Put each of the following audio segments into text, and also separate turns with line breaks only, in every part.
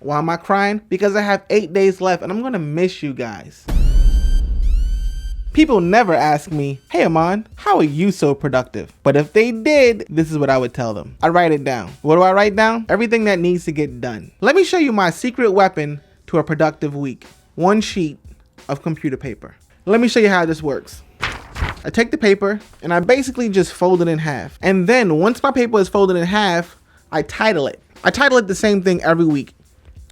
Why am I crying? Because I have 8 days left and I'm gonna miss you guys. People never ask me, hey Aman, how are you so productive? But if they did, this is what I would tell them. I write it down. What do I write down? Everything that needs to get done. Let me show you my secret weapon to a productive week. 1 sheet of computer paper. Let me show you how this works. I take the paper and I basically just fold it in half. And then once my paper is folded in half, I title it. I title it the same thing every week.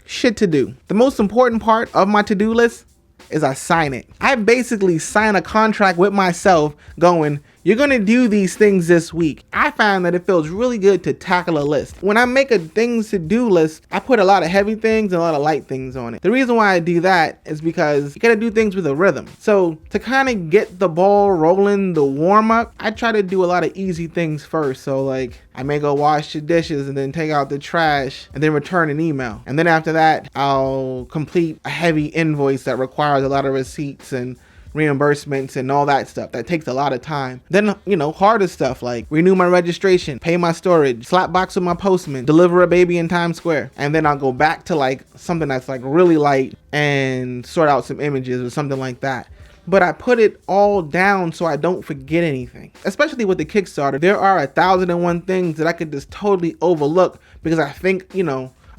Shit to do. The most important part of my to-do list is I sign it. I basically sign a contract with myself going, you're gonna do these things this week. I found that it feels really good to tackle a list. When I make a things to do list, I put a lot of heavy things and a lot of light things on it. The reason why I do that is because you gotta do things with a rhythm. So to kind of get the ball rolling, the warm up, I try to do a lot of easy things first. So like I may go wash the dishes and then take out the trash and then return an email. And then after that, I'll complete a heavy invoice that requires a lot of receipts and reimbursements and all that stuff. That takes a lot of time. Then, harder stuff like renew my registration, pay my storage, slap box with my postman, deliver a baby in Times Square. And then I'll go back to like something that's like really light and sort out some images or something like that. But I put it all down so I don't forget anything. Especially with the Kickstarter, there are 1,001 things that I could just totally overlook because I think,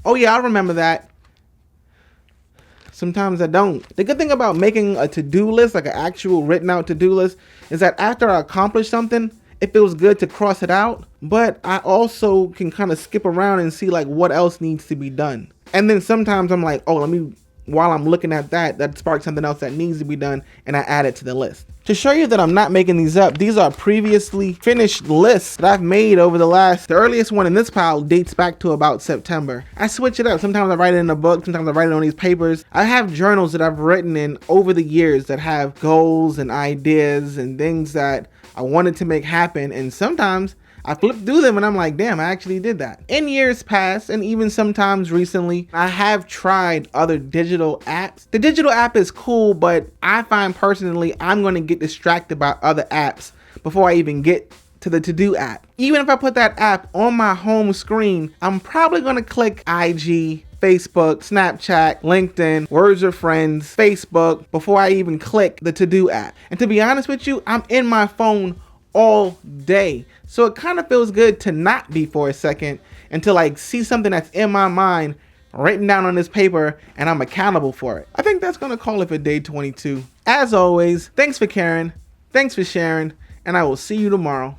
oh yeah, I'll remember that. Sometimes I don't. The good thing about making a to-do list, like an actual written out to-do list, is that after I accomplish something, it feels good to cross it out, but I also can kind of skip around and see like what else needs to be done. And then sometimes I'm like, while I'm looking at that sparks something else that needs to be done, and I add it to the list. To show you that I'm not making these up, these are previously finished lists that I've made over the earliest one in this pile dates back to about September. I switch it up. Sometimes I write it in a book, sometimes I write it on these papers. I have journals that I've written in over the years that have goals and ideas and things that I wanted to make happen, and sometimes I flip through them and I'm like, damn, I actually did that. In years past, and even sometimes recently, I have tried other digital apps. The digital app is cool, but I find personally, I'm gonna get distracted by other apps before I even get to the to-do app. Even if I put that app on my home screen, I'm probably gonna click IG, Facebook, Snapchat, LinkedIn, Words with Friends, Facebook, before I even click the to-do app. And to be honest with you, I'm in my phone all day. So it kind of feels good to not be for a second and to like see something that's in my mind written down on this paper and I'm accountable for it. I think that's going to call it for day 22. As always, thanks for caring, thanks for sharing, and I will see you tomorrow.